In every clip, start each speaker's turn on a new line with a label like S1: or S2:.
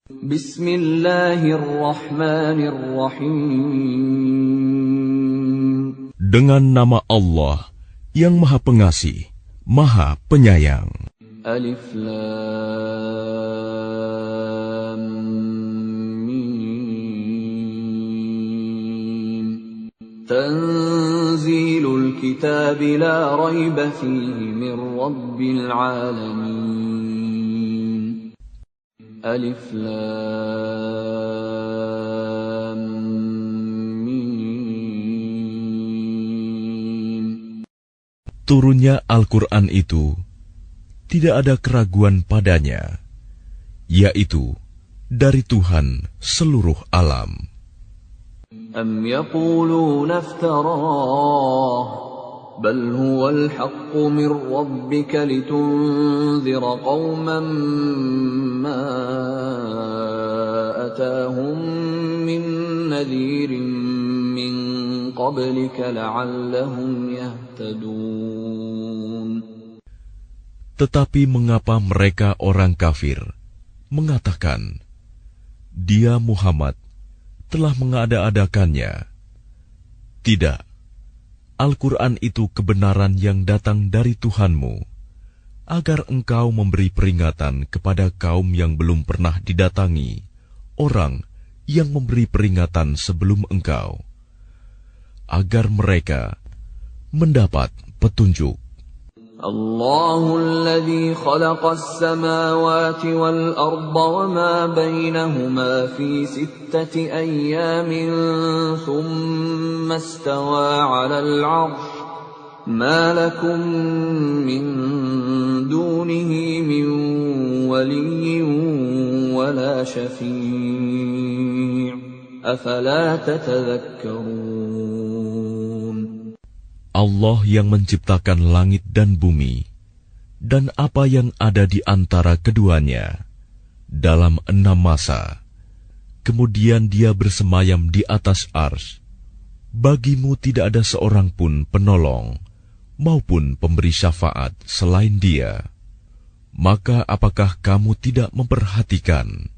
S1: Bismillahirrahmanirrahim.
S2: Dengan nama Allah yang Maha Pengasih, Maha Penyayang.
S1: Alif Lam Mim. Tanzilul kitab la raiba fihi min rabbil alamin. Alif Lam Mim.
S2: Turunnya Al-Quran itu tidak ada keraguan padanya, yaitu dari Tuhan seluruh alam.
S1: Am yaquluna iftarah, bal huwal haqqu min rabbika litunzira qauman ma atahum min nadhirin min qablika la'allahum yahtadun.
S2: Tetapi mengapa mereka orang kafir mengatakan, Dia Muhammad telah mengada-adakannya? Tidak, Al-Quran itu kebenaran yang datang dari Tuhanmu, agar engkau memberi peringatan kepada kaum yang belum pernah didatangi orang yang memberi peringatan sebelum engkau, agar mereka mendapat petunjuk.
S1: Allahu alladhi khalaqa as-samawati wal-arda wa ma bainahuma fi sittati ayyamin thumma istawa 'alal 'arsy ma lakum min dunihi min waliyyin wa la syafi' afala tatadhakkarun.
S2: Allah yang menciptakan langit dan bumi, dan apa yang ada di antara keduanya, dalam 6 masa. Kemudian Dia bersemayam di atas arsy. Bagimu tidak ada seorang pun penolong, maupun pemberi syafaat selain Dia. Maka apakah kamu tidak memperhatikan?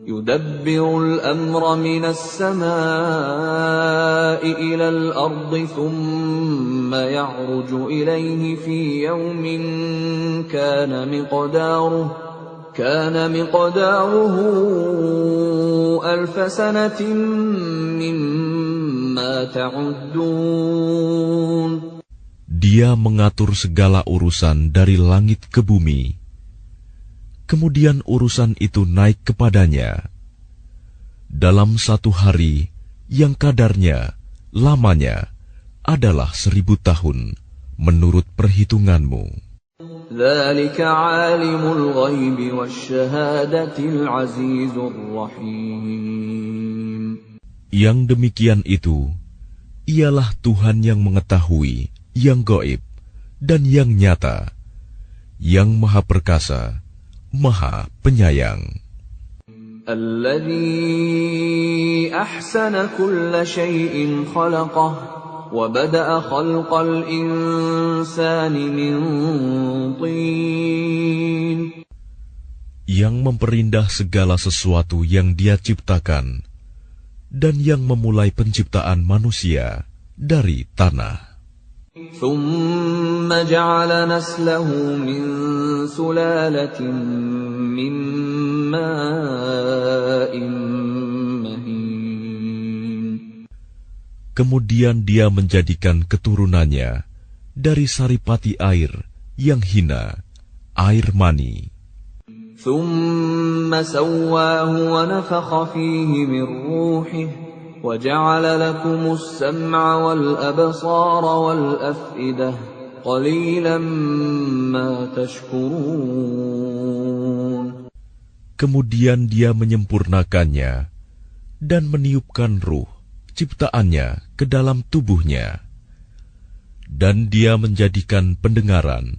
S1: Yudabbirul amra minas samaa'i ilal ardi thumma ya'ruju ilayhi fi yawmin kana miqdaruhu alfa sanatin mimma ta'uddun.
S2: Dia mengatur segala urusan dari langit ke bumi. Kemudian urusan itu naik kepadanya dalam 1 hari yang kadarnya, lamanya adalah 1000 tahun menurut perhitunganmu.
S1: Dzalika 'alimul ghaibi wasyahadatil 'azizur rahim.
S2: Yang demikian itu ialah Tuhan yang mengetahui yang gaib dan yang nyata, yang Maha Perkasa, Maha Penyayang.
S1: Alladzi ahsana kulla syai'in khalaqah wa bada'a khalqal insani min tin.
S2: Yang memperindah segala sesuatu yang Dia ciptakan, dan yang memulai penciptaan manusia dari tanah.
S1: ثُمَّ جَعَلَ نَسْلَهُ مِنْ سُلَالَةٍ مِّن مَّاءٍ مَّهِينٍ.
S2: Kemudian Dia menjadikan keturunannya dari saripati air yang hina, air mani.
S1: ثُمَّ سَوَّاهُ وَنَفَخَ فِيهِ مِنْ رُوحِهِ وَجَعَلَ لَكُمُ السَّمْعَ وَالْأَبْصَارَ وَالْأَفْئِدَةَ قَلِيلًا مَا تَشْكُرُونَ.
S2: Kemudian Dia menyempurnakannya dan meniupkan ruh ciptaannya ke dalam tubuhnya, dan Dia menjadikan pendengaran,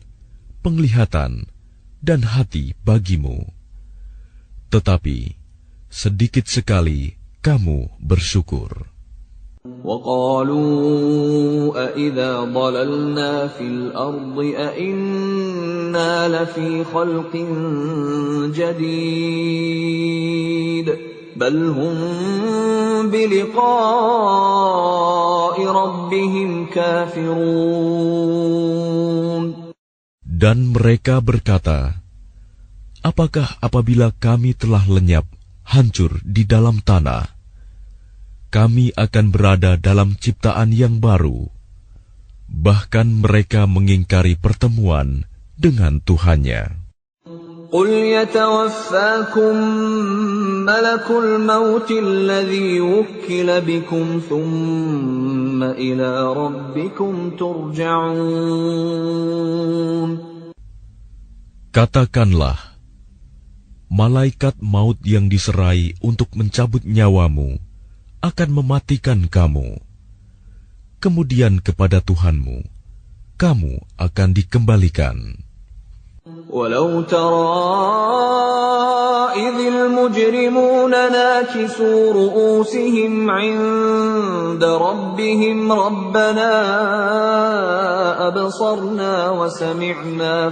S2: penglihatan, dan hati bagimu. Tetapi sedikit sekali kamu bersyukur.
S1: وَقَالُوا أَإِذَا ضَلَلْنَا فِي الْأَرْضِ أَإِنَّا لَفِي خَلْقٍ جَدِيدٍ بل هم بلقاء ربهم كافرون.
S2: Dan mereka berkata, apakah apabila kami telah lenyap, hancur di dalam tanah, kami akan berada dalam ciptaan yang baru? Bahkan mereka mengingkari pertemuan dengan Tuhannya.
S1: قل يتوفاكم ملك الموت الذي وكل بكم ثم إلى ربكم ترجعون.
S2: Katakanlah, malaikat maut yang diserai untuk mencabut nyawamu akan mematikan kamu. Kemudian kepada Tuhanmu, kamu akan dikembalikan.
S1: ولو ترى إذ المجرمون ناكسوا رؤوسهم عند ربهم ربنا أبصرنا وسمعنا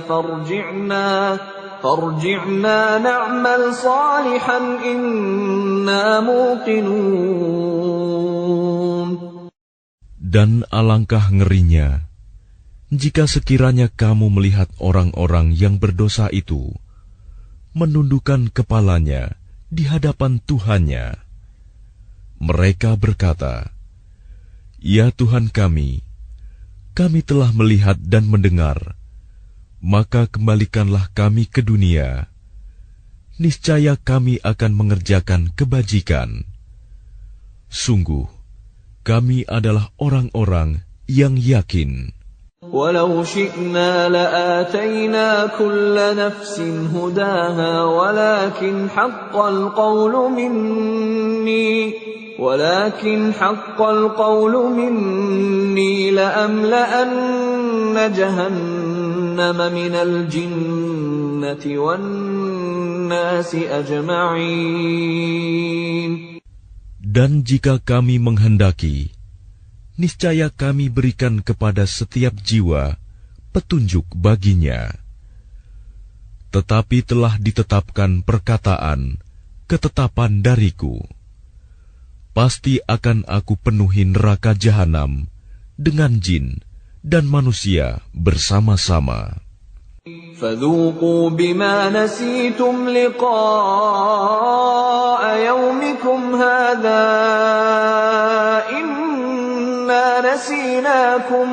S1: فارجعنا نعمل صالحا إنا موقنون.
S2: Dan alangkah ngerinya jika sekiranya kamu melihat orang-orang yang berdosa itu menundukkan kepalanya di hadapan Tuhannya. Mereka berkata, "Ya Tuhan kami telah melihat dan mendengar, maka kembalikanlah kami ke dunia. Niscaya kami akan mengerjakan kebajikan. Sungguh, kami adalah orang-orang yang yakin."
S1: ولو شئنا لآتينا كل نفس هداها ولكن حق القول مني لأملأن جهنم من الجنة والناس أجمعين.
S2: Dan jika kami menghendaki, niscaya kami berikan kepada setiap jiwa petunjuk baginya. Tetapi telah ditetapkan ketetapan dariku. Pasti akan aku penuhi neraka jahanam dengan jin dan manusia bersama-sama.
S1: فذوقوا بما نسيتم لقاء يومكم هذا نسيناكم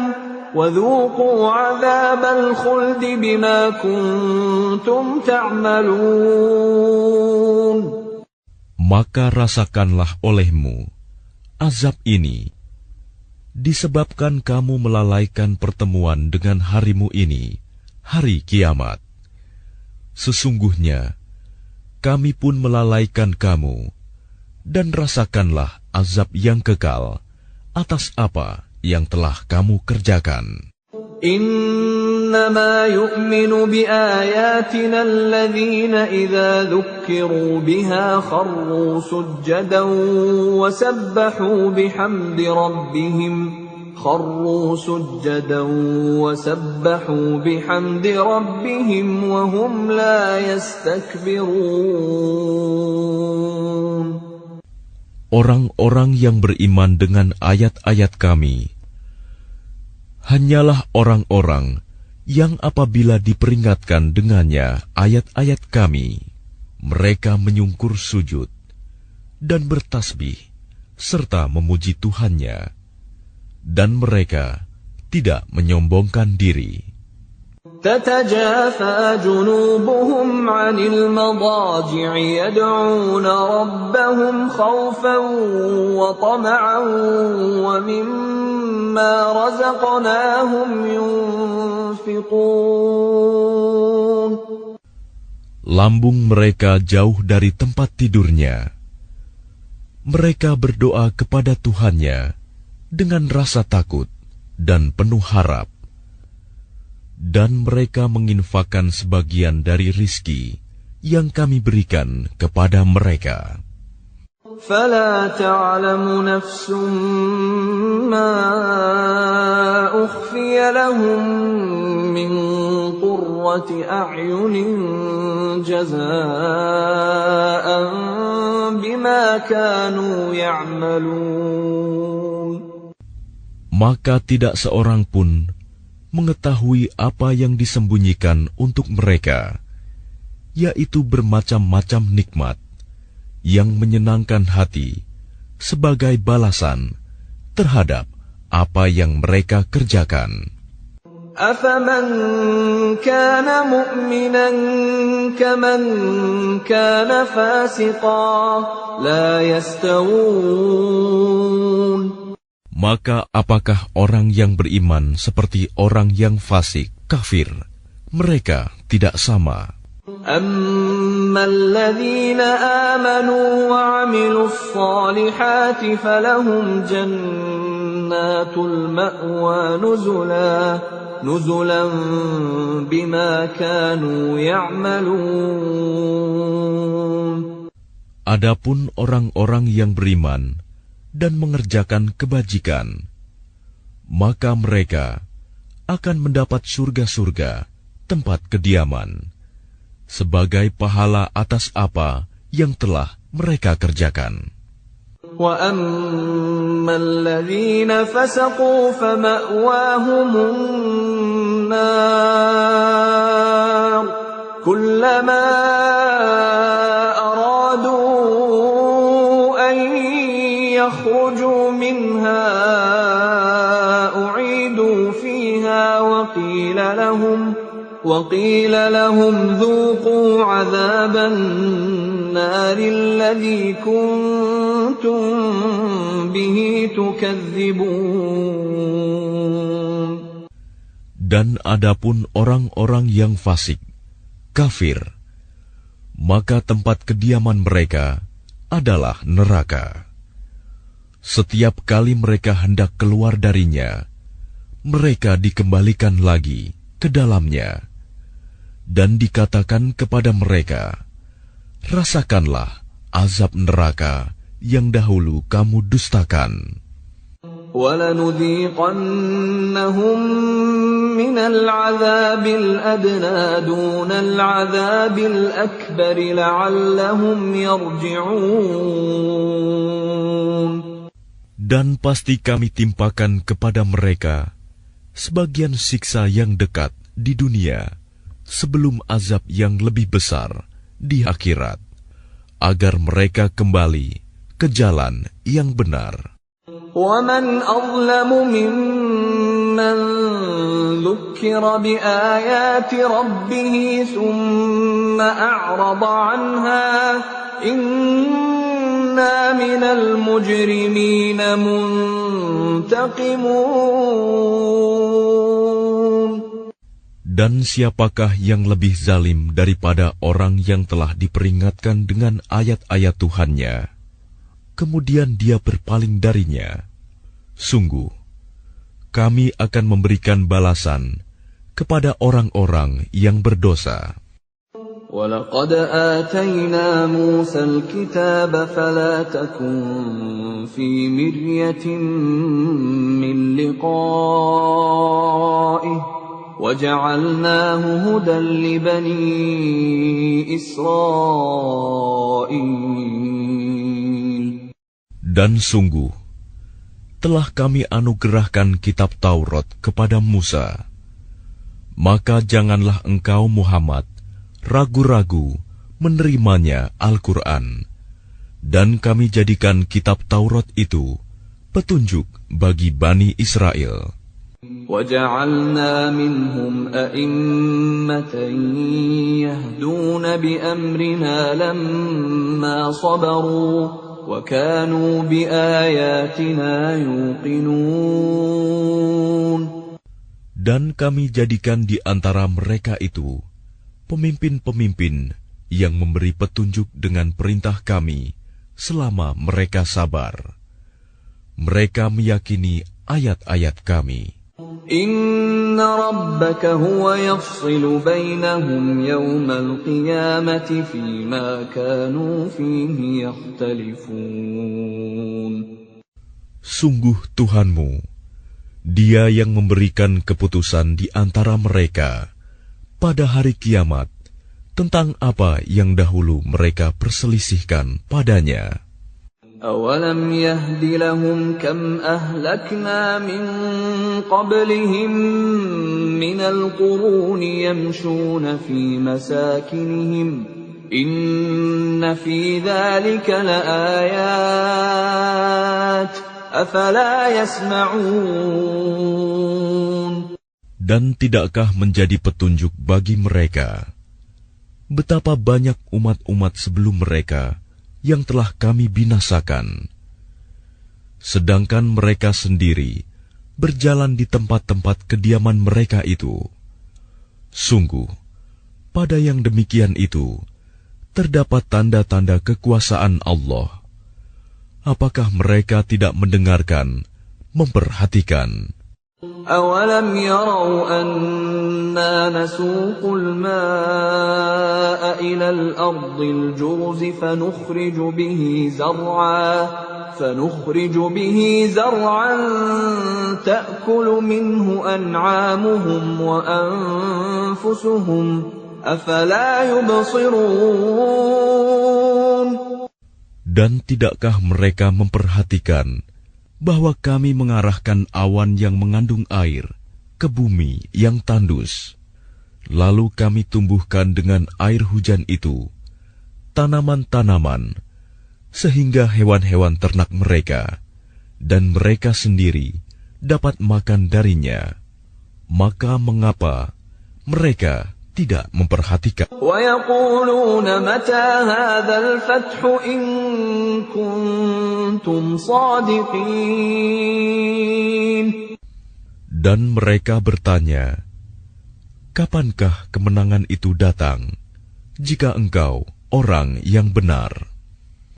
S1: وذوقوا عذاب الخلد بما كنتم تعملون.
S2: Maka rasakanlah olehmu azab ini disebabkan kamu melalaikan pertemuan dengan harimu ini, hari kiamat. Sesungguhnya kami pun melalaikan kamu, dan rasakanlah azab yang kekal atas apa yang telah kamu kerjakan.
S1: إنما يؤمن بآياتنا الذين إذا ذكروا بها خروا سجدا وسبحوا بحمد ربهم وهم لا يستكبرون.
S2: Orang-orang yang beriman dengan ayat-ayat kami hanyalah orang-orang yang apabila diperingatkan dengannya ayat-ayat kami, mereka menyungkur sujud dan bertasbih serta memuji Tuhannya, dan mereka tidak menyombongkan diri.
S1: تتجافى جنوبهم عن المضاجع يدعون ربهم خوفا وطمعا ومما رزقناهم ينفقون.
S2: Lambung mereka jauh dari tempat tidurnya. Mereka berdoa kepada Tuhannya dengan rasa takut dan penuh harap. Dan mereka menginfakkan sebagian dari rizki yang kami berikan kepada mereka.
S1: فَلَا تَعْلَمُ نَفْسٌ مَّا أُخْفِيَ لَهُم مِّن قُرَّةِ أَعْيُنٍ جَزَاءً بما كانوا يعملون.
S2: Maka tidak seorang pun mengetahui apa yang disembunyikan untuk mereka, yaitu bermacam-macam nikmat yang menyenangkan hati sebagai balasan terhadap apa yang mereka kerjakan.
S1: أَفَمَنْ كَانَ مُؤْمِنًا كَمَنْ كَانَ فَاسِقًا لَا يَسْتَوُونَ.
S2: Maka apakah orang yang beriman seperti orang yang fasik, kafir? Mereka tidak sama.
S1: أَمَّا الَّذِينَ آمَنُوا وَعَمِلُوا الصَّالِحَاتِ فَلَهُمْ جَنَّاتُ الْمَأْوَى نُزُلًا بِمَا كَانُوا يَعْمَلُونَ.
S2: Adapun orang-orang yang beriman dan mengerjakan kebajikan, maka mereka akan mendapat surga-surga tempat kediaman sebagai pahala atas apa yang telah mereka kerjakan.
S1: وَأَمَّا الَّذِينَ فَسَقُوا فَمَأْوَاهُمُ النَّارُ كُلَّمَا يخرجوا منها أعيدوا فيها وقيل لهم ذوقوا عذاب النار الذي كنتم به تكذبون.
S2: Dan adapun orang-orang yang fasik, kafir, maka tempat kediaman mereka adalah neraka. Setiap kali mereka hendak keluar darinya, mereka dikembalikan lagi ke dalamnya, dan dikatakan kepada mereka, rasakanlah azab neraka yang dahulu kamu dustakan.
S1: وَلَنُذِيقَنَّهُمْ مِنَ الْعَذَابِ الْأَدْنَى دُونَ الْعَذَابِ الْأَكْبَرِ لَعَلَّهُمْ يَرْجِعُونَ.
S2: Dan pasti kami timpakan kepada mereka sebagian siksa yang dekat di dunia sebelum azab yang lebih besar di akhirat, agar mereka kembali ke jalan yang benar.
S1: وَمَنْ أَظْلَمُ مِمَّنْ ذُكِّرَ بِآيَاتِ رَبِّهِ ثُمَّ أَعْرَضَ عَنْهَا إِنَّا مِنَ الْمُجْرِمِينَ مُنْتَقِمُونَ.
S2: Dan siapakah yang lebih zalim daripada orang yang telah diperingatkan dengan ayat-ayat Tuhannya, kemudian dia berpaling darinya? Sungguh, kami akan memberikan balasan kepada orang-orang yang berdosa.
S1: وَلَقَدْ آتَيْنَا مُوسَى الْكِتَابَ فَلَا تَكُنْ فِي مِرْيَةٍ مِّن لِقَائِهِ وَجَعَلْنَاهُ هُدًى لِبَنِي إِسْرَائِيلَ.
S2: Dan sungguh, telah kami anugerahkan kitab Taurat kepada Musa. Maka janganlah engkau Muhammad ragu-ragu menerimanya Al-Quran, dan kami jadikan kitab Taurat itu petunjuk bagi Bani Israel.
S1: وَجَعَلْنَا مِنْهُمْ أَئِمَّةً يَهْدُونَ بِأَمْرِنَا لَمَّا صَبَرُوا وَكَانُوا بِآيَاتِنَا يُوقِنُونَ.
S2: Dan kami jadikan di antara mereka itu pemimpin-pemimpin yang memberi petunjuk dengan perintah kami selama mereka sabar. Mereka meyakini ayat-ayat kami.
S1: Inna rabbaka huwa yafsilu bainahum yawmal qiyamati fima kanu fihi yakhtalifun.
S2: Sungguh Tuhanmu, Dia yang memberikan keputusan di antara mereka pada hari kiamat tentang apa yang dahulu mereka perselisihkan padanya.
S1: أَوَلَمْ يَهْدِ لَهُمْ كَمْ أَهْلَكْنَا مِنْ قَبْلِهِمْ مِنَ الْقُرُونِ يَمْشُونَ فِي مَسَاكِنِهِمْ إِنَّ فِي ذَلِكَ لَآيَاتٍ أَفَلَا يَسْمَعُونَ.
S2: Dan tidakkah menjadi petunjuk bagi mereka betapa banyak umat-umat sebelum mereka yang telah kami binasakan, sedangkan mereka sendiri berjalan di tempat-tempat kediaman mereka itu. Sungguh, pada yang demikian itu terdapat tanda-tanda kekuasaan Allah. Apakah mereka tidak mendengarkan, memperhatikan?
S1: أَوَلَمْ يَرَوْا أَنَّا نَسُوقُ الْمَاءَ إِلَى الْأَرْضِ الْجُرُزِ فَنُخْرِجُ بِهِ زَرْعًا تَأْكُلُ مِنْهُ أَنْعَامُهُمْ وَأَنْفُسُهُمْ أَفَلَا يُبْصِرُونَ.
S2: Dan tidakkah mereka memperhatikan bahwa kami mengarahkan awan yang mengandung air ke bumi yang tandus, lalu kami tumbuhkan dengan air hujan itu tanaman-tanaman, sehingga hewan-hewan ternak mereka dan mereka sendiri dapat makan darinya. Maka mengapa mereka tidak memperhatikan?
S1: وَيَقُولُونَ مَتَى هَذَا الْفَتْحُ إِن كُنتُمْ صَادِقِينَ.
S2: Dan mereka bertanya, kapankah kemenangan itu datang, jika engkau orang yang benar?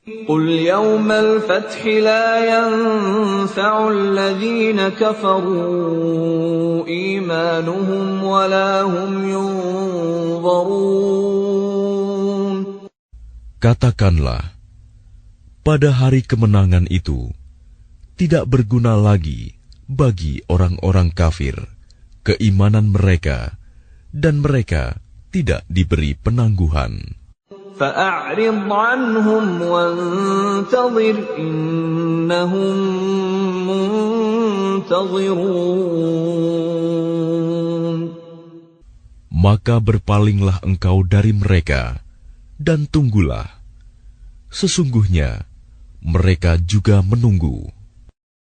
S1: قُلْ يَوْمَ الْفَتْحِ لَا يَنفَعُ الَّذِينَ كَفَرُوا إِيمَانُهُمْ وَلَا هُمْ يُنظَرُونَ.
S2: Katakanlah, pada hari kemenangan itu tidak berguna lagi bagi orang-orang kafir keimanan mereka, dan mereka tidak diberi penangguhan.
S1: فَأَعْرِضْ عَنْهُمْ وَانْتَظِرْ إِنَّهُمْ مُنْتَظِرُونَ.
S2: Maka berpalinglah engkau dari mereka, dan tunggulah. Sesungguhnya mereka juga menunggu.